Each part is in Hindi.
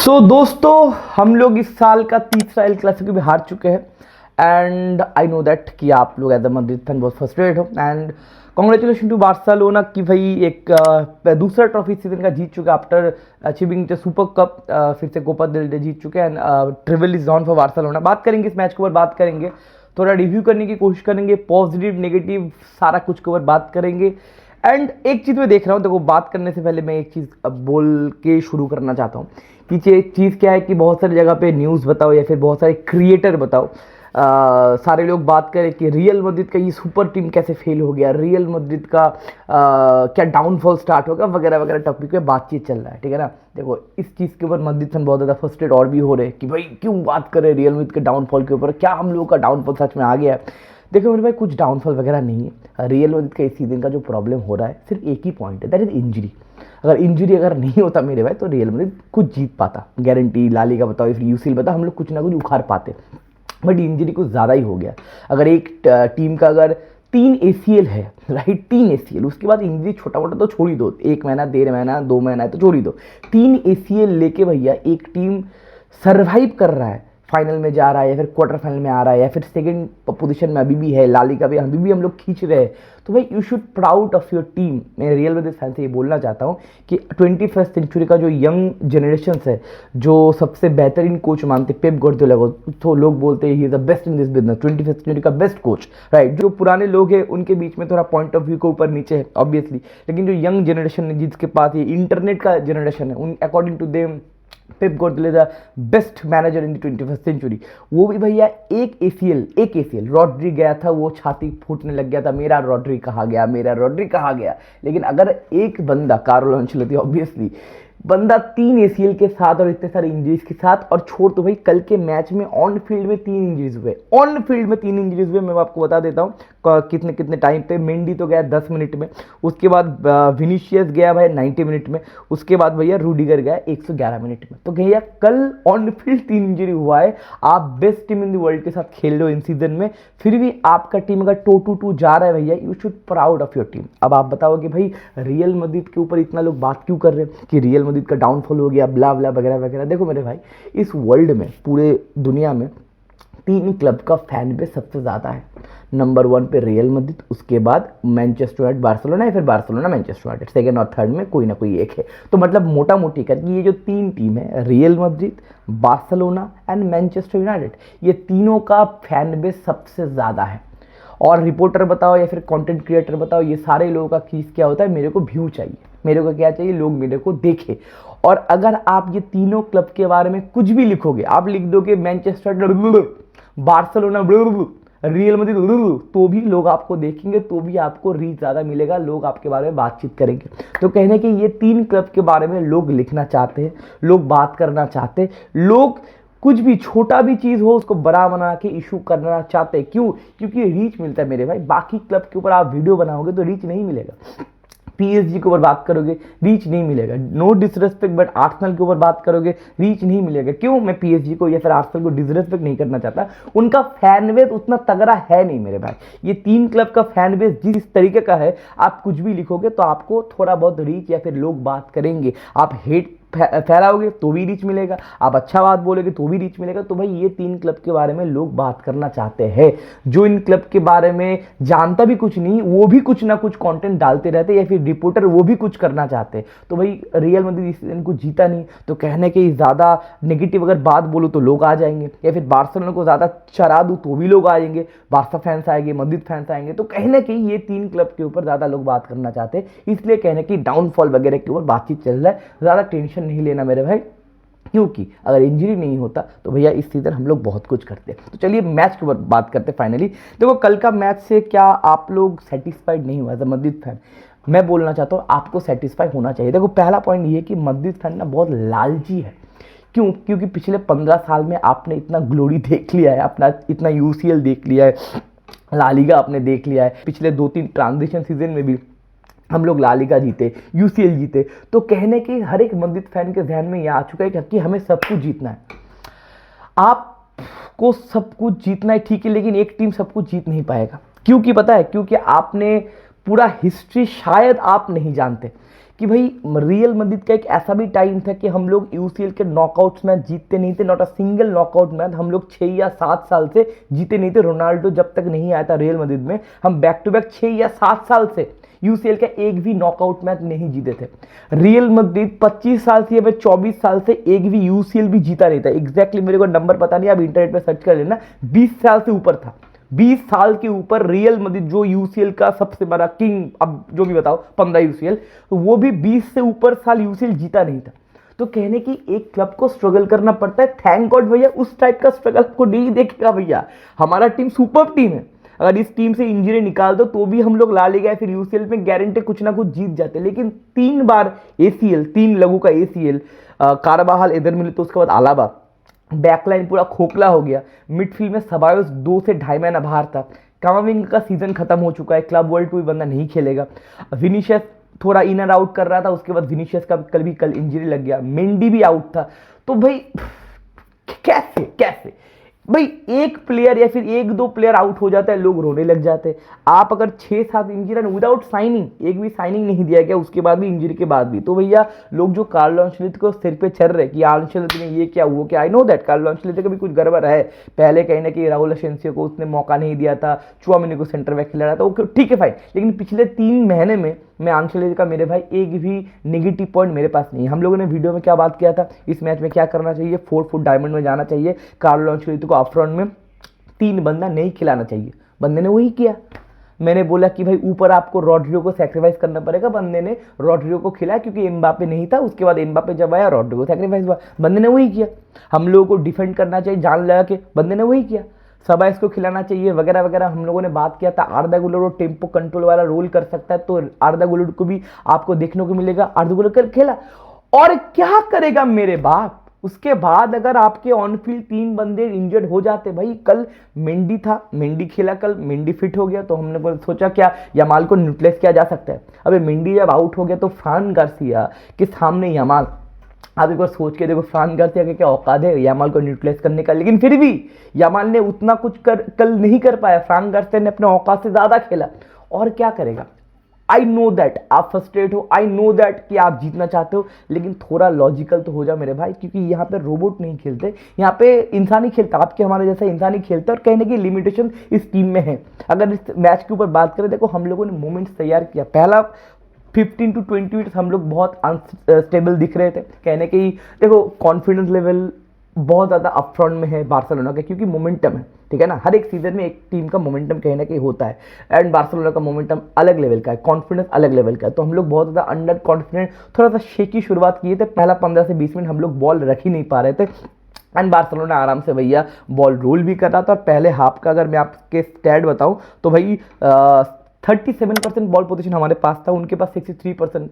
दोस्तों, हम लोग इस साल का तीसरा एल क्लासिको भी हार चुके हैं। एंड आई नो दैट कि आप लोग एज अ मैड्रिड फैन बहुत फ्रस्ट्रेटेड हो। एंड कॉन्ग्रेचुलेशन टू बार्सिलोना कि भाई एक दूसरा ट्रॉफी सीजन का जीत चुका after achieving the super cup. फिर से कोपा दिल रे जीत चुके हैं। And treble is on for Barcelona. बात करेंगे इस मैच के ऊपर, बात करेंगे, थोड़ा रिव्यू करने की कोशिश करेंगे, पॉजिटिव नेगेटिव सारा कुछ के ऊपर बात करेंगे। एंड एक चीज़ मैं देख रहा हूँ, देखो बात करने से पहले मैं एक चीज़ अब बोल के शुरू करना चाहता हूँ कि एक चीज़ क्या है कि बहुत सारी जगह पे न्यूज़ बताओ या फिर बहुत सारे क्रिएटर बताओ, सारे लोग बात करें कि रियल मैड्रिड का ये सुपर टीम कैसे फेल हो गया, रियल मैड्रिड का क्या डाउनफॉल स्टार्ट होगा, वगैरह वगैरह टॉपिक पे बातचीत चल रहा है। ठीक है ना। देखो इस चीज़ के ऊपर मैड्रिड फैन बहुत ज़्यादा फ्रस्ट्रेट और भी हो रहे हैं कि भाई क्यों बात करें रियल मैड्रिड के डाउनफॉल के ऊपर, क्या हम लोगों का डाउनफॉल सच में आ गया है। देखो मेरे भाई, कुछ डाउनफॉल वगैरह नहीं है। रियल मैड्रिड का इस सीजन का जो प्रॉब्लम हो रहा है सिर्फ एक ही पॉइंट है, दैट इज इंजरी। इंजरी अगर नहीं होता मेरे भाई तो रियल मैड्रिड कुछ जीत पाता, गारंटी। ला लीगा बताओ या फिर यूसीएल बताओ, हम लोग कुछ ना कुछ उखाड़ पाते। बट इंजरी कुछ ज़्यादा ही हो गया। अगर एक टीम का अगर 3 ACL है, राइट, 3 ACL, उसके बाद इंजरी छोटा मोटा तो छोड़ ही दो, 1 महीना 1.5 महीना 2 महीना है तो छोड़ ही दो। 3 ACL लेके भैया एक टीम सर्वाइव कर रहा है, फाइनल में जा रहा है या फिर क्वार्टर फाइनल में आ रहा है या फिर सेकंड पोजीशन में अभी भी है, ला लीगा भी अभी भी हम लोग खींच रहे हैं, तो भाई you should proud of your team. मैं रियल मैड्रिड फैन से ये बोलना चाहता हूँ कि 21st सेंचुरी का जो यंग जनरेशन है, जो सबसे बेहतरीन कोच मानते पेप गार्डियोला को, तो लोग बोलते हैं he is the best in this business, 21st century का बेस्ट कोच, राइट। जो पुराने लोग हैं उनके बीच में थोड़ा पॉइंट ऑफ व्यू के ऊपर नीचे है ऑब्वियसली, लेकिन जो यंग जनरेशन है जिसके पास ये इंटरनेट का जनरेशन है, उन according to them Pep Guardiola best manager in the 21st century. वो भी भैया एक ACL रॉड्री गया था, वो छाती फूटने लग गया था, मेरा रॉड्री कहाँ गया, मेरा रॉड्री कहाँ गया। लेकिन अगर एक बंदा, कार्लो अंचेलोत्ती ऑब्वियसली, बंदा 3 ACL के साथ और इतने सारे इंजरीज के साथ, और छोड़ तो भाई कल के मैच में ऑन फील्ड में 3 इंजरीज हुए, ऑन फील्ड में 3 इंजरीज हुए। मैं आपको बता देता हूँ कितने कितने टाइम पे। मेंडी तो गया 10 मिनट में, उसके बाद विनीशियस गया भाई 90 मिनट में, उसके बाद भैया रूडिगर गया 111 मिनट में। तो भैया कल ऑन फील्ड 3 इंजरी हुआ है। आप best team in the world के साथ खेल रहे हो इन सीजन में, फिर भी आपका टीम अगर 2-2 जा रहा है भैया, you should proud of your team. अब आप बताओ कि भाई रियल मैड्रिड के ऊपर इतना लोग बात क्यों कर रहे हैं कि रियल मैड्रिड का डाउनफॉल हो गया, ब्ला ब्ला वगैरह वगैरह। देखो मेरे भाई, इस वर्ल्ड में, पूरे दुनिया में 3 क्लब का फैन बेस सबसे ज़्यादा है। नंबर 1 पे रियल मैड्रिड, उसके बाद मैनचेस्टर यूनाइटेड बार्सिलोना, या फिर बार्सिलोना मैनचेस्टर यूनाइटेड, सेकंड और थर्ड में कोई ना कोई एक है। तो मतलब मोटा मोटी करके ये जो 3 टीम है, real Madrid, Barcelona and Manchester United, ये तीनों का फैन बेस सबसे ज़्यादा है। और रिपोर्टर बताओ या फिर कंटेंट क्रिएटर बताओ, ये सारे लोगों का चीज़ क्या होता है, मेरे को व्यू चाहिए, मेरे को क्या चाहिए, लोग मेरे को देखे। और अगर आप ये तीनों क्लब के बारे में कुछ भी लिखोगे, आप लिख दोगे मैनचेस्टर, बार्सिलोना, रियल मैड्रिड, तो भी लोग आपको देखेंगे, तो भी आपको रीच ज़्यादा मिलेगा, लोग आपके बारे में बातचीत करेंगे। तो कहने कि ये 3 क्लब के बारे में लोग लिखना चाहते हैं, लोग बात करना चाहते हैं, लोग कुछ भी छोटा भी चीज़ हो उसको बड़ा बना के इशू करना चाहते हैं। क्यों? क्योंकि रीच मिलता है मेरे भाई। बाकी क्लब के ऊपर आप वीडियो बनाओगे तो रीच नहीं मिलेगा। PSG के ऊपर बात करोगे रीच नहीं मिलेगा। नो डिसरेस्पेक्ट, बट आर्सेनल के ऊपर बात करोगे रीच नहीं मिलेगा। क्यों? मैं PSG को या फिर आर्सेनल को डिसरेस्पेक्ट नहीं करना चाहता, उनका फैन बेस उतना तगड़ा है नहीं मेरे भाई। ये 3 क्लब का फैन बेस जिस तरीके का है, आप कुछ भी लिखोगे तो आपको थोड़ा बहुत रीच या फिर लोग बात करेंगे। आप हेट फैलाओगे तो भी रीच मिलेगा, आप अच्छा बात बोलोगे तो भी रीच मिलेगा। तो भाई ये 3 क्लब के बारे में लोग बात करना चाहते हैं। जो इन क्लब के बारे में जानता भी कुछ नहीं, वो भी कुछ ना कुछ कंटेंट डालते रहते, या फिर रिपोर्टर वो भी कुछ करना चाहते हैं। तो भाई रियल मैड्रिड इस सीजन को जीता नहीं, तो कहने के ज़्यादा नेगेटिव अगर बात बोलो तो लोग आ जाएंगे, या फिर बार्सिलोना को ज़्यादा चरा दूँ तो भी लोग आ जाएंगे, बार्सा फैंस आएंगे, मैड्रिड फैंस आएंगे। तो कहने के ये 3 क्लब के ऊपर ज़्यादा लोग बात करना चाहते हैं, इसलिए कहने की डाउनफॉल वगैरह के ऊपर बातचीत चल रहा है। ज़्यादा टेंशन नहीं लेना मेरे भाई, क्योंकि अगर इंजरी नहीं होता तो भैया इस सीजन हम लोग बहुत कुछ करते। तो चलिए मैच के ऊपर बात करते फाइनली। देखो कल का मैच से क्या आप लोग सेटिस्फाइड नहीं हुआ एज अ मैड्रिड फैन? मैं बोलना चाहता हूँ आपको सेटिस्फाई होना चाहिए। देखो पहला पॉइंट ये है कि मैड्रिड फैन ना बहुत लालची है। क्यों? क्योंकि पिछले 15 साल में आपने इतना ग्लोरी देख लिया है, अपना इतना UCL देख लिया है, ला लीगा आपने देख लिया है, पिछले 2-3 ट्रांजिशन सीजन में भी हम लोग ला लीगा जीते, UCL जीते। तो कहने के हर एक मैड्रिड फैन के ध्यान में यह आ चुका है कि हमें सब कुछ जीतना है। आपको सब कुछ जीतना है ठीक है, लेकिन एक टीम सब कुछ जीत नहीं पाएगा। क्योंकि पता है, क्योंकि आपने पूरा हिस्ट्री शायद आप नहीं जानते कि भाई रियल मैड्रिड का एक ऐसा भी टाइम था कि हम लोग यूसीएल के नॉकआउट्स मैच जीतते नहीं थे, not a single knockout match हम लोग 6 या 7 साल से जीते नहीं थे। रोनाल्डो जब तक नहीं आया था रियल मैड्रिड में, हम बैक टू बैक 6 या 7 साल से यूसीएल का एक भी नॉकआउट मैच नहीं जीते थे। रियल मैड्रिड 25 साल से या फिर 24 साल से एक भी यूसीएल भी जीता नहीं था। एग्जैक्टली मेरे को नंबर पता नहीं, आप इंटरनेट पे सर्च कर लेना, 20 साल से ऊपर था। 20 साल के ऊपर रियल मैड्रिड जो यूसीएल का सबसे बड़ा किंग, अब जो भी बताओ 15 यूसीएल, तो वो भी 20 से ऊपर साल यूसीएल जीता नहीं था। तो कहने की एक क्लब को स्ट्रगल करना पड़ता है, थैंक गॉड भैया उस टाइप का स्ट्रगल आपको नहीं देखेगा भैया। हमारा टीम सुपर टीम है, अगर इस टीम से इंजरी निकाल दो तो भी हम लोग ला ले गए फिर यूसीएल में गारंटी कुछ ना कुछ जीत जाते। लेकिन 3 बार एसीएल, 3 लोगों का एसीएल, कारबाहाल इधर मिले तो उसके बाद अलाबा, बैकलाइन पूरा खोखला हो गया, मिडफील्ड में सबायोस 2 से 2.5 महीना बाहर था, कामाविंग का सीजन खत्म हो चुका है, क्लब वर्ल्ड कोई बंदा नहीं खेलेगा, विनीशियस थोड़ा इन एंड आउट कर रहा था, उसके बाद विनीशियस का कल इंजरी लग गया, मेंडी भी आउट था। तो भाई कैसे कैसे भाई एक प्लेयर या फिर 1-2 प्लेयर आउट हो जाता है, लोग रोने लग जाते हैं। आप अगर 6-7 इंजरी विदाउट साइनिंग, एक भी साइनिंग नहीं दिया गया उसके बाद भी, इंजरी के बाद भी, तो भैया लोग जो कार्लो अंचेलोत्ती को सिर पे चढ़ रहे कि अंचेलोत्ती ने ये क्या वो क्या, आई नो दैट कार्लो अंचेलोत्ती का भी कुछ गड़बड़ है। पहले कहीं ना कहीं राहुल एसेंसियो को उसने मौका नहीं दिया था, चुआमेनी को सेंटर बैक खिला रहा था, वो ठीक है फाइन, लेकिन पिछले 3 महीने में मैं अंचेलोत्ती का मेरे भाई एक भी नेगेटिव पॉइंट मेरे पास नहीं है। हम लोगों ने वीडियो में क्या बात किया था, इस मैच में क्या करना चाहिए, 4 फुट डायमंड में जाना चाहिए, कार्लो अंचेलोत्ती को अपफ्रंट में 3 बंदा नहीं खिलाना चाहिए। बंदे ने वही किया। मैंने बोला कि भाई ऊपर आपको रॉड्रिगो को सैक्रिफाइस करना पड़ेगा, बंदे ने रॉड्रिगो को खिलाया क्योंकि एम्बापे नहीं था, उसके बाद एम्बापे जब आया रॉड्रिगो सैक्रिफाइस हुआ, बंदे ने वही किया। हम लोगों को डिफेंड करना चाहिए जान लगा के, बंदे ने वही किया। सबाइस को खिलाना चाहिए वगैरह वगैरह हम लोगों ने बात किया था। आर्दा गुलर वो टेम्पो कंट्रोल वाला रोल कर सकता है, तो आर्दा गुलर को भी आपको देखने को मिलेगा। आर्दा गुलर कल खेला और क्या करेगा मेरे बाप। उसके बाद अगर आपके ऑनफील्ड 3 बंदे इंजर्ड हो जाते, भाई कल मेंडी था, मेंडी खेला, कल मेंडी फिट हो गया, तो हमने सोचा क्या यमाल को न्यूट्रलाइज किया जा सकता है। अबे मेंडी जब आउट हो गया तो फ्रान गार्सिया के सामने यमाल, आप एक बार सोच के देखो फ्रान गार्सिया के क्या औकात है यामाल को न्यूट्रलाइज करने का, लेकिन फिर भी यामाल ने उतना कुछ कल नहीं कर पाया। फ्रान गार्सिया ने अपने औकात से ज्यादा खेला, और क्या करेगा। आई नो दैट आप फ्रस्ट्रेट हो, आई नो दैट कि आप जीतना चाहते हो, लेकिन थोड़ा लॉजिकल तो हो जाओ मेरे भाई, क्योंकि यहाँ पे रोबोट नहीं खेलते, यहाँ पे इंसान ही खेलता, आपके हमारे जैसा इंसान ही खेलता है, और कहने की लिमिटेशन इस टीम में है। अगर इस मैच के ऊपर बात करें, देखो हम लोगों ने मोमेंट्स तैयार किया, पहला 15 to 20 मिनट्स हम लोग बहुत अनस्टेबल दिख रहे थे, कहने की देखो कॉन्फिडेंस लेवल बहुत ज़्यादा अपफ्रंट में है बार्सिलोना का, क्योंकि मोमेंटम है, ठीक है ना। हर एक सीजन में एक टीम का मोमेंटम कहीं ना कहीं होता है, एंड बार्सिलोना का मोमेंटम अलग लेवल का है, कॉन्फिडेंस अलग लेवल का है। तो हम लोग बहुत ज़्यादा अंडर कॉन्फिडेंट, थोड़ा सा शेकी शुरुआत किए थे, पहला 15 से 20 मिनट हम लोग बॉल रख ही नहीं पा रहे थे, एंड बार्सिलोना आराम से भैया बॉल रोल भी कर रहा था। और पहले हाफ का अगर मैं आपके स्टैट बताऊं तो भाई 37% बॉल पोजीशन हमारे पास था, उनके पास 63%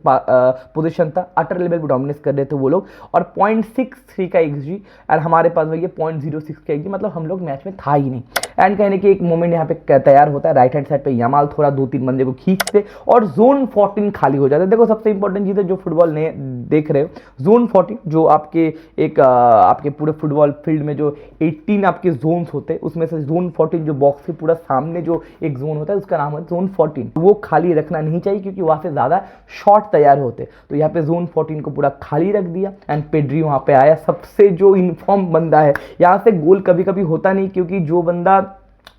पोजीशन था, अटर लेवल पर डोमिनेट कर रहे थे वो लोग, और 0.63 का XG, और हमारे पास भैया 0.06 का XG, मतलब हम लोग मैच में था ही नहीं। एंड कहने की एक मोमेंट यहाँ पे तैयार होता है, राइट हैंड साइड पे यमाल थोड़ा 2-3 बंदे को खींचते और जोन 14 खाली हो जाता है। देखो सबसे इंपॉर्टेंट चीज़ है जो फुटबॉल ने देख रहे हो, जोन 14 जो आपके एक आपके पूरे फुटबॉल फील्ड में जो 18 आपके जोन्स होते हैं, उसमें से जोन 14 जो बॉक्स के पूरा सामने जो एक जोन होता है उसका नाम है जोन 14, वो खाली रखना नहीं चाहिए क्योंकि वहाँ से ज़्यादा शॉट तैयार होते। तो यहाँ पे जोन 14 को पूरा खाली रख दिया, एंड पेड्री वहाँ पे आया, सबसे जो इन्फॉर्म बंदा है। यहाँ से गोल कभी कभी होता नहीं, क्योंकि जो बंदा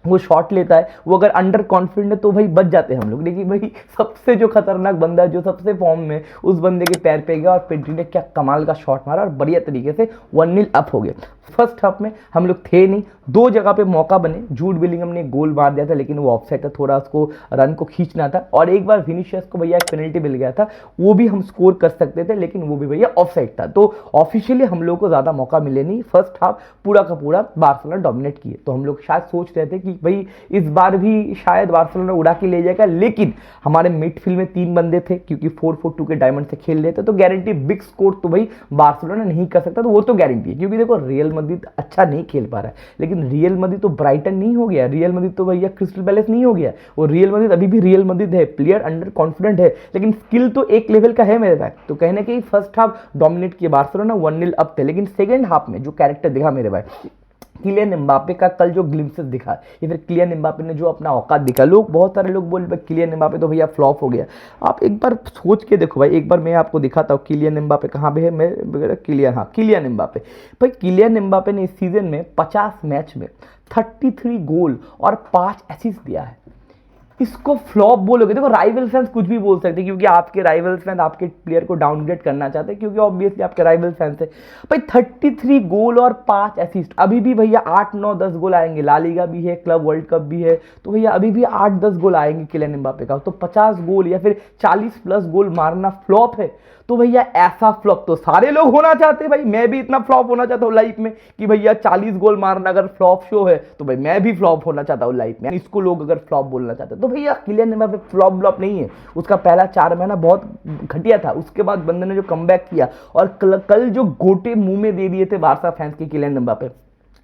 वो शॉट लेता है वो अगर अंडर कॉन्फिडेंट है तो भाई बच जाते हैं हम लोग, लेकिन भाई सबसे जो खतरनाक बंदा है, जो सबसे फॉर्म में, उस बंदे के पैर पे गया और पेड्री ने क्या कमाल का शॉट मारा और बढ़िया तरीके से 1-0 अप हो गया। फर्स्ट हाफ में हम लोग थे नहीं, 2 जगह पे मौका बने, जूड बेलिंगम ने गोल मार दिया था लेकिन वो ऑफसाइड था, थोड़ा उसको रन को खींचना था, और एक बार विनीशियस को भैया एक पेनल्टी मिल गया था, वो भी हम स्कोर कर सकते थे लेकिन वो भी भैया ऑफसाइड था। तो ऑफिशियली हम लोग को ज़्यादा मौका मिले नहीं, फर्स्ट हाफ पूरा का पूरा बार्सिलोना डोमिनेट किए। तो हम लोग शायद सोच रहे थे कि भाई इस बार भी शायद बार्सिलोना उड़ा के ले जाएगा, लेकिन हमारे मिडफील्ड में 3 बंदे थे, क्योंकि 4-4-2 के डायमंड से खेल रहे थे, तो गारंटी बिग स्कोर तो भाई बार्सिलोना नहीं कर सकता, तो वो तो गारंटी है। क्योंकि देखो रियल मैड्रिड अच्छा नहीं खेल पा रहा है, लेकिन रियल मैड्रिड तो ब्राइटन नहीं हो गया, रियल मैड्रिड तो भैया क्रिस्टल पैलेस नहीं हो गया, वो रियल मैड्रिड अभी भी रियल मैड्रिड है, प्लेयर अंडर कॉन्फिडेंट है, लेकिन स्किल तो एक लेवल का है मेरे भाई। तो कहने के फर्स्ट हाफ डोमिनेट किया बार्सिलोना, 1-0 अप थे, लेकिन सेकंड हाफ में जो कैरेक्टर दिखा मेरे भाई, किलियन एम्बापे का कल जो ग्लिम्सेस दिखा या फिर किलियन एम्बापे ने जो अपना औकात दिखा, बहुत सारे लोग बोल भाई किलियन एम्बापे तो भैया फ्लॉप हो गया। आप एक बार सोच के देखो भाई, एक बार मैं आपको दिखाता हूँ किलियन एम्बापे कहाँ पे है। मैं किलियन एम्बापे भाई, किलियन एम्बापे ने इस सीजन में 50 मैच में 33 गोल और 5 असिस्ट दिया है। इसको फ्लॉप बोलोगे? देखो राइवल फैंस कुछ भी बोल सकते हैं क्योंकि आपके राइवल फैंस आपके प्लेयर को डाउनग्रेड करना चाहते हैं क्योंकि ऑब्वियसली आपके राइवल फैंस है। भाई 33 गोल और 5 असिस्ट, अभी भी भैया 8 9 10 गोल आएंगे। ला लीगा भी है, क्लब वर्ल्ड कप भी है, तो भैया अभी भी 8 10 गोल आएंगे किलियन एम्बापे का। तो 50 गोल या फिर 40 प्लस गोल मारना फ्लॉप है? तो भैया ऐसा फ्लॉप तो सारे लोग होना चाहते हैं भाई। मैं भी इतना फ्लॉप होना चाहता हूँ लाइफ में कि भैया 40 गोल मारना अगर फ्लॉप शो है तो भाई मैं भी फ्लॉप होना चाहता हूँ लाइफ में। इसको लोग अगर फ्लॉप बोलना चाहते हैं तो भैया किलियन एम्बापे फ्लॉप नहीं है। उसका पहला 4 महीना बहुत घटिया था, उसके बाद बंदे ने जो कमबैक किया और कल जो गोटे मुंह में दे दिए थे बारसा फैंस के किलियन एम्बापे।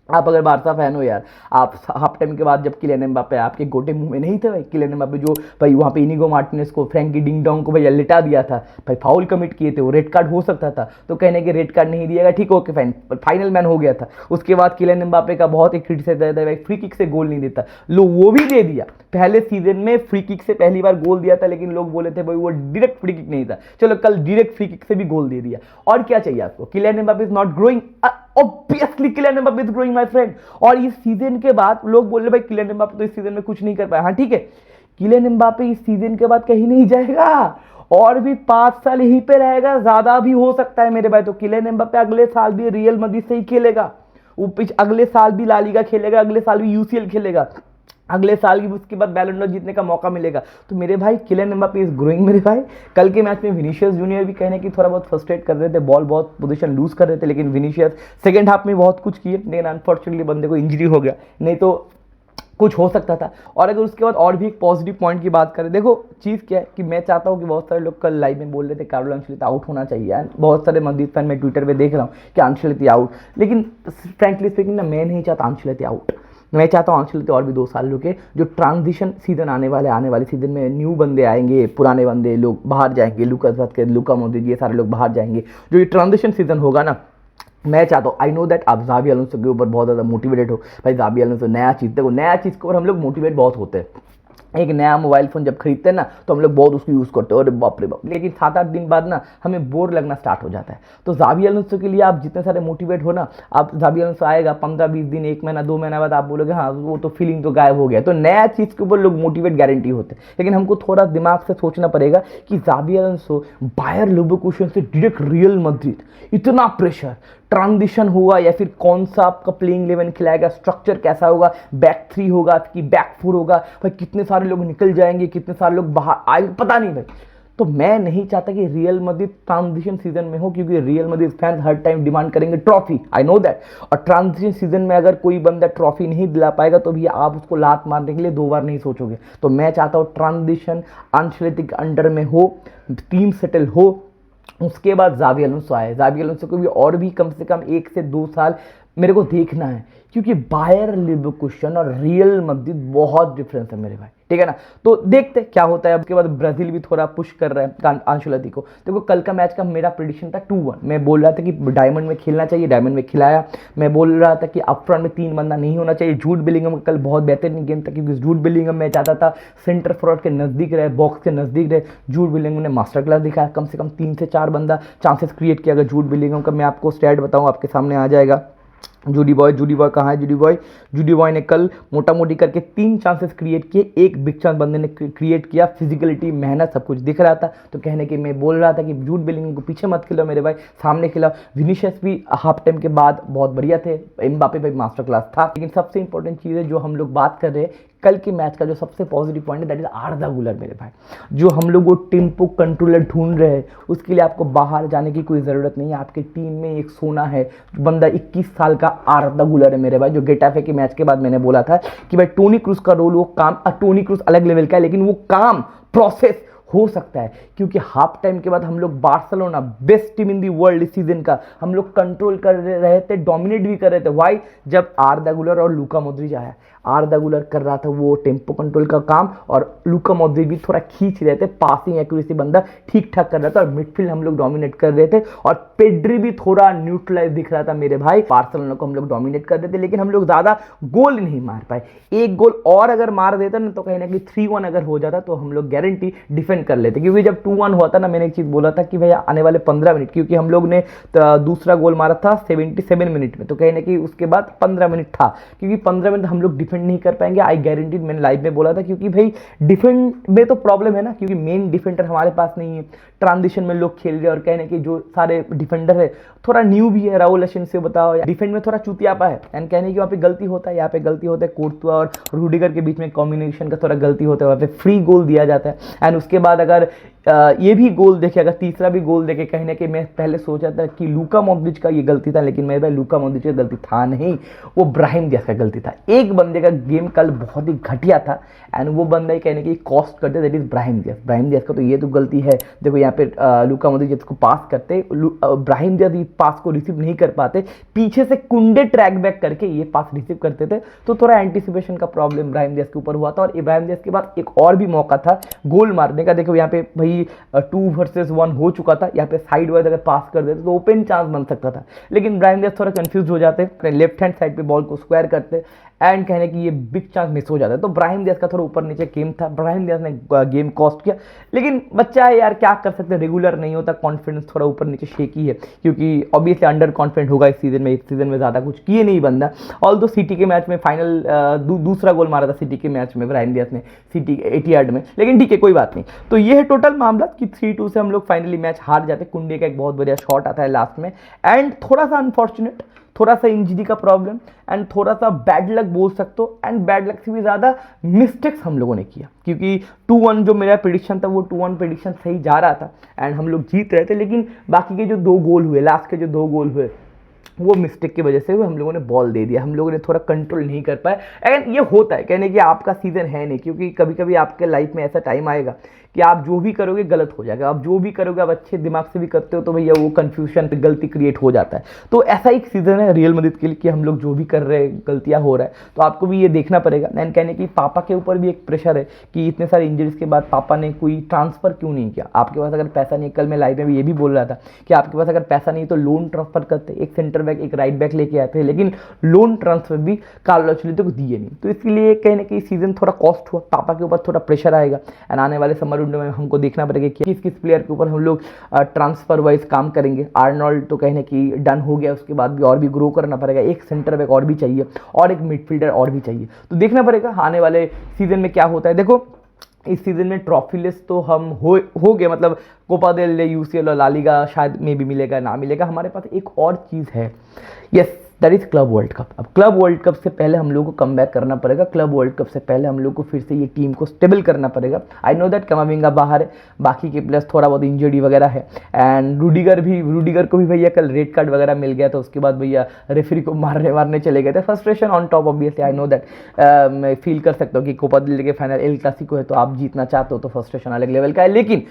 आप अगर बारसा फैन हो यार, आप हाफ टाइम के बाद जब किलियन एम्बापे आपके गोटे मुंह में नहीं थे भाई, किलियन एम्बापे जो भाई वहाँ पे इनिगो मार्टिनेज को, फ्रैंकी डिंग डोंग को भैया लिटा दिया था भाई, फाउल कमिट किए थे, वो रेड कार्ड हो सकता था। तो कहने के रेड कार्ड नहीं दिएगा, ठीक ओके फाइन, फाइनल मैन हो गया था। उसके बाद किलियन एम्बापे का बहुत एक क्रिटिसाइज था भाई फ्री किक से गोल नहीं देता, लो वो भी दे दिया। पहले सीजन में फ्री किक से पहली बार गोल दिया था, लेकिन लोग बोले थे भाई वो डायरेक्ट फ्री किक नहीं था, चलो कल डायरेक्ट फ्री किक से भी गोल दे दिया। और क्या चाहिए आपको? Kylian Mbappe is not growing, obviously Kylian Mbappe is growing my friend. और इस सीजन के बाद लोग बोल रहे भाई किलियन एम्बापे तो इस सीजन में कुछ नहीं कर पाया। हाँ ठीक है, किलियन एम्बापे इस सीजन के बाद कहीं नहीं जाएगा और भी 5 साल यहीं पे रहेगा, ज्यादा भी हो सकता है मेरे भाई। तो किलियन एम्बापे अगले साल भी रियल मैड्रिड से ही खेलेगा, वो अगले साल भी ला लीगा खेलेगा, अगले साल भी यूसीएल खेलेगा, अगले साल की उसके बाद बैलन डोर जीतने का मौका मिलेगा। तो मेरे भाई किलियन एम्बापे इज ग्रोइंग मेरे भाई। कल के मैच में विनीशियस जूनियर भी कहने की थोड़ा बहुत फ्रस्ट्रेट कर रहे थे, बॉल बहुत पोजीशन लूज कर रहे थे, लेकिन विनीशियस सेकंड हाफ में बहुत कुछ किए, लेकिन अनफॉर्चुनेटली बंदे को इंजरी हो गया, नहीं तो कुछ हो सकता था। और अगर उसके बाद और भी एक पॉजिटिव पॉइंट की बात करें, देखो चीज़ क्या है कि मैं चाहता हूँ कि बहुत सारे लोग कल लाइव में बोल रहे थे कार्लो अंचेलोत्ती आउट होना चाहिए यार, बहुत सारे मैड्रिड फैन मैं ट्विटर पे देख रहा हूँ कि अंचेलोत्ती आउट, लेकिन फ्रैंकली स्पीकिंग ना मैं नहीं चाहता अंचेलोत्ती आउट। मैं चाहता हूँ अंचेलोत्ती और भी 2 साल रुके। जो ट्रांजिशन सीजन आने वाले सीजन में न्यू बंदे आएंगे, पुराने बंदे लोग बाहर जाएंगे, लुकास वास्केज, लुका मॉड्रिच, ये सारे लोग बाहर जाएंगे। जो ये ट्रांजिशन सीजन होगा ना, मैं चाहता हूँ, आई नो दैट आप जावी अलोंसो के ऊपर बहुत ज़्यादा मोटिवेटेड हो भाई। जावी अलोंसो नया चीज़, देखो नया चीज़ के ऊपर हम लोग मोटिवेट बहुत होते हैं। एक नया मोबाइल फ़ोन जब खरीदते हैं ना तो हम लोग बहुत उसको यूज़ करते हैं, अरे बाप रे बाप, लेकिन 7-8 दिन बाद ना हमें बोर लगना स्टार्ट हो जाता है। तो जावी अलोंसो के लिए आप जितने सारे मोटिवेट हो ना, आप जावी अलोंसो आएगा 15-20 दिन, 1 महीना 2 महीना बाद आप बोलोगे हाँ वो तो फीलिंग तो गायब हो गया। तो नया चीज़ के ऊपर लोग मोटिवेट गारंटी होते हैं, लेकिन हमको थोड़ा दिमाग से सोचना पड़ेगा कि जावी अलोंसो बायर लेवरकुसेन से डायरेक्ट रियल मैड्रिड, इतना प्रेशर, ट्रांजिशन होगा या फिर कौन सा आपका प्लेइंग 11 खिलाएगा, स्ट्रक्चर कैसा होगा, बैक 3 होगा कि बैक 4 होगा, भाई कितने सारे लोग निकल जाएंगे, कितने सारे लोग बाहर आए, पता नहीं भाई। तो मैं नहीं चाहता कि रियल मैड्रिड ट्रांजिशन सीजन में हो, क्योंकि रियल मैड्रिड फैंस हर टाइम डिमांड करेंगे ट्रॉफी, आई नो दैट। और ट्रांजिशन सीजन में अगर कोई बंदा ट्रॉफी नहीं दिला पाएगा तो भी आप उसको लात मारने के लिए 2 बार नहीं सोचोगे। तो मैं चाहता हूँ ट्रांजिशन अंचेलोत्ती के अंडर में हो, टीम सेटल हो, उसके बाद जावी अलोंसो आए। जावी अलोंसो को भी और भी कम से कम 1 से 2 साल मेरे को देखना है, क्योंकि बायर लेवरकुसेन और रियल मैड्रिड बहुत डिफरेंस है मेरे भाई, ठीक है ना। तो देखते क्या होता है। उसके बाद ब्राजील भी थोड़ा पुश कर रहा है अंचेलोत्ती को। देखो कल का मैच का मेरा प्रेडिक्शन था 2-1। मैं बोल रहा था कि डायमंड में खेलना चाहिए, डायमंड में खिलाया। मैं बोल रहा था कि अपफ्रंट में 3 बंदा नहीं होना चाहिए। जूड बेलिंगम कल बहुत बेहतरीन गेम था, क्योंकि जूड बेलिंगम मैं चाहता था सेंटर फॉरवर्ड के नज़दीक रहे, बॉक्स के नज़दीक रहे। जूड बेलिंगम ने मास्टर क्लास दिखाया, कम से कम 3 से 4 बंदा चांसेस क्रिएट किया। अगर जूड बेलिंगम का मैं आपको स्टैट बताऊँ, आपके सामने आ जाएगा। जूडी बॉय कहाँ है? जूडी बॉय ने कल मोटा मोटी करके 3 चांसेस क्रिएट किए, 1 बिग चांस बंदे ने क्रिएट किया। फिजिकलिटी, मेहनत, सब कुछ दिख रहा था। तो कहने के मैं बोल रहा था कि जूड बेलिंगम को पीछे मत खिलाओ मेरे भाई, सामने खिलाओ। विनीशियस भी हाफ टाइम के बाद बहुत बढ़िया थे। एम्बापे भाई मास्टर क्लास था। लेकिन सबसे इंपॉर्टेंट चीज़ है जो हम लोग बात कर रहे हैं कल के मैच का, जो सबसे पॉजिटिव पॉइंट है, दैट इज आर्दा गुलर मेरे भाई। जो हम लोग वो टेम्पो कंट्रोलर ढूंढ रहे हैं, उसके लिए आपको बाहर जाने की कोई ज़रूरत नहीं है। आपके टीम में एक सोना है, बंदा 21 साल का आर्दा गुलर है मेरे भाई। जो गेटाफे के मैच के बाद मैंने बोला था कि भाई टोनी क्रूस का रोल, वो काम, टोनी क्रूस अलग लेवल का है, लेकिन वो काम, प्रोसेस हो सकता है, क्योंकि हाफ टाइम के बाद हम लोग Barcelona best team in the world इस सीजन का हम लोग कंट्रोल कर रहे थे, डोमिनेट भी कर रहे थे। वाई? जब आर्दा गुलर और लूका मॉड्रिच आया। आर्दा गुलर कर रहा था वो टेम्पो कंट्रोल का काम और लूका मॉड्रिच भी थोड़ा खींच रहे थे, पासिंग एक्यूरेसी बंदा ठीक ठाक कर रहा था और मिडफील्ड हम लोग डोमिनेट कर रहे थे और पेड्री भी थोड़ा न्यूट्रलाइज दिख रहा था मेरे भाई। बार्सिलोना को हम लोग डोमिनेट कर रहे थे, लेकिन हम लोग ज्यादा गोल नहीं मार पाए। एक गोल और अगर मार देता ना तो कहीं ना कहीं 3-1 अगर हो जाता तो हम लोग गारंटी डिफेंड कर लेते, क्योंकि जब 2-1 हुआ था ना, मैंने एक चीज बोला था कि भैया आने वाले 15 मिनट, क्योंकि हम लोग ने दूसरा गोल मारा था 77 मिनट में, तो कहीं ना कहीं उसके बाद 15 मिनट था, क्योंकि 15 मिनट हम लोग डिफेंड नहीं कर पाएंगे। आई गारंटीड, मैंने लाइव में बोला था, क्योंकि भाई डिफेंड में तो प्रॉब्लम है ना, क्योंकि मेन डिफेंडर हमारे पास नहीं है। ट्रांजिशन में लोग खेल रहे और कहीं ना कहीं जो सारे डिफेंडर है थोड़ा न्यू भी है। राहुल अशिन से बताओ, डिफेंड में थोड़ा चुतियापा है एंड कहने की वहाँ पे गलती होता है, यहाँ पे गलती होता है। कोर्तुआ और रूडिगर के बीच में कॉम्बिनेशन का थोड़ा गलती होता है, वहाँ पे फ्री गोल दिया जाता है। एंड उसके बाद अगर ये भी गोल देखे, अगर तीसरा भी गोल देखे, कहीं ना कहीं मैं पहले सोचा था कि लूका मॉड्रिच का ये गलती था, लेकिन मेरे भाई लूका मॉड्रिच का गलती था नहीं, वो ब्राहिम दियाज का गलती था। एक बंदे का गेम कल बहुत ही घटिया था एंड वो बंदा ही कहने की कॉस्ट करते, that is Brahim Diya's. Brahim Diya's का तो ये तो गलती है। देखो यहाँ पे लूका मॉड्रिच जिसको पास करते, ब्राहिम दियाज इस पास को रिसीव नहीं कर पाते, पीछे से कुंडे ट्रैक बैक करके ये पास रिसीव करते थे, तो थोड़ा एंटिसिपेशन का प्रॉब्लम ब्राहिम दियाज के ऊपर हुआ था। और इब्राहिम दियाज के बाद एक और भी मौका था गोल मारने का। देखो यहाँ पे भाई 2 वर्सेस 1 हो चुका था, यहाँ पे साइड वाइज अगर पास कर देते तो ओपन चांस बन सकता था, लेकिन ब्राहिम दियाज थोड़ा कंफ्यूज हो जाते, अपने लेफ्ट हैंड साइड पे बॉल को स्क्वायर करते एंड कहने की ये बिग चांस मिस हो जाता है। तो ब्राहिम दियाज का थोड़ा ऊपर नीचे गेम था, ब्राहिम दियाज ने गेम कॉस्ट किया, लेकिन बच्चा है यार, क्या कर सकते हैं, रेगुलर नहीं होता, कॉन्फिडेंस थोड़ा ऊपर नीचे शेकी है, क्योंकि ऑब्वियसली अंडर कॉन्फिडेंट होगा इस सीजन में। इस सीजन में ज़्यादा कुछ किए नहीं बंदा। ऑल दो सिटी के मैच में फाइनल दूसरा गोल मारा था सिटी के मैच में ब्राहिम दियाज ने, सिटी एटिहाड में, लेकिन ठीक है कोई बात नहीं। तो ये है टोटल मामला कि 3-2 से हम लोग फाइनली मैच हार जाते। कुंडे का एक बहुत बढ़िया शॉट आता है लास्ट में एंड थोड़ा सा अनफॉर्चुनेट, थोड़ा सा इंजरी का प्रॉब्लम एंड थोड़ा सा बैड लक बोल सकते हो। एंड बैड लक से भी ज़्यादा मिस्टेक्स हम लोगों ने किया, क्योंकि 2-1 जो मेरा प्रेडिक्शन था वो 2-1 प्रेडिक्शन सही जा रहा था एंड हम लोग जीत रहे थे, लेकिन बाकी के जो 2 गोल हुए, लास्ट के जो 2 गोल हुए, वो मिस्टेक की वजह से हम लोगों ने बॉल दे दिया, हम लोगों ने थोड़ा कंट्रोल नहीं कर पाए। एंड ये होता है, कहने कि आपका सीजन है नहीं, क्योंकि कभी कभी आपके लाइफ में ऐसा टाइम आएगा कि आप जो भी करोगे गलत हो जाएगा, आप जो भी करोगे आप अच्छे दिमाग से भी करते हो तो भैया वो कंफ्यूजन पे गलती क्रिएट हो जाता है। तो ऐसा एक सीजन है रियल मैड्रिड के लिए कि हम लोग जो भी कर रहे हैं गलतियां हो रहा है, तो आपको भी ये देखना पड़ेगा। एंड कहने की पापा के ऊपर भी एक प्रेशर है कि इतने सारे इंजरीज के बाद पापा ने कोई ट्रांसफर क्यों नहीं किया। आपके पास अगर पैसा नहीं, कल मैं लाइव में भी ये भी बोल रहा था कि आपके पास अगर पैसा नहीं तो लोन ट्रांसफर करते, एक सेंटर बैक एक राइट बैक लेके आते हैं, लेकिन लोन ट्रांसफर भी कार्लो एंचेलोत्ती को दिए नहीं। तो इसके लिए कहीं ना कहीं सीजन थोड़ा कॉस्ट हुआ, पापा के ऊपर थोड़ा प्रेशर आएगा एंड आने वाले समर विंडो में हमको देखना पड़ेगा कि किस किस प्लेयर के ऊपर हम लोग ट्रांसफर वाइज काम करेंगे। आर्नोल्ड तो कहने की डन हो गया, उसके बाद भी और भी ग्रो करना पड़ेगा, एक सेंटर बैक और भी चाहिए और एक मिडफील्डर और भी चाहिए। तो देखना पड़ेगा आने वाले सीजन में क्या होता है। देखो इस सीजन में ट्रॉफी लिस्ट तो हम हो गए, मतलब कोपा देल रे, यूसीएल और ला लीगा शायद में भी मिलेगा ना मिलेगा। हमारे पास एक और चीज़ है, yes that is club world cup. अब क्लब वर्ल्ड कप से पहले हम लोग को कम बैक करना पड़ेगा, क्लब वर्ल्ड कप से पहले हम लोग को फिर से ये टीम को स्टेबल करना पड़ेगा। आई नो दैट कमाविंगा बाहर है, बाकी के प्लेयर्स थोड़ा बहुत इंजरी वगैरह है एंड रूडिगर को भी भैया कल रेड कार्ड वगैरह मिल गया था, उसके बाद भैया रेफरी को मारने चले गए थे। Frustration on top obviously, I know that, मैं फील कर सकता हूँ कि कोपा दिल के फाइनल एल क्लासिको है तो आप जीतना चाहते हो तो फ्रस्ट्रेशन अलग लेवल का है, लेकिन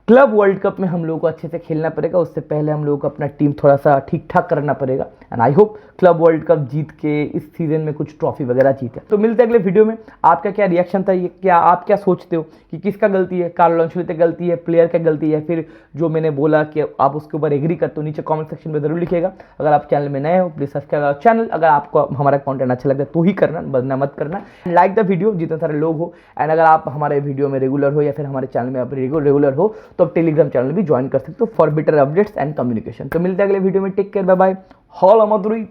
क्लब वर्ल्ड कप में हम लोगों को अच्छे से खेलना पड़ेगा। उससे पहले हम लोगों को अपना टीम थोड़ा सा ठीक ठाक करना पड़ेगा and I hope club world cup जीत के इस सीजन में कुछ ट्रॉफी वगैरह जीते। तो मिलते हैं अगले वीडियो में। आपका क्या रिएक्शन था, ये क्या आप क्या सोचते हो कि किसका गलती है, कार्लो एंचेलोत्ती गलती है, प्लेयर का गलती है, फिर जो मैंने बोला कि आप उसके ऊपर एग्री करते हो, नीचे कॉमेंट सेक्शन में जरूर लिखिएगा। अगर आप चैनल में नए हो प्लीज सब्सक्राइब चैनल, अगर आपको हमारा कंटेंट अच्छा लगता है तो ही करना, वरना मत करना। लाइक द वीडियो जितने सारे लोग हो एंड अगर आप हमारे वीडियो में रेगुलर हो या फिर हमारे चैनल में आप रेगुलर हो तो आप टेलीग्राम चैनल भी ज्वाइन कर सकते हो for better updates and communication. तो मिलते हैं अगले वीडियो में, take care, bye bye, hala Madurai.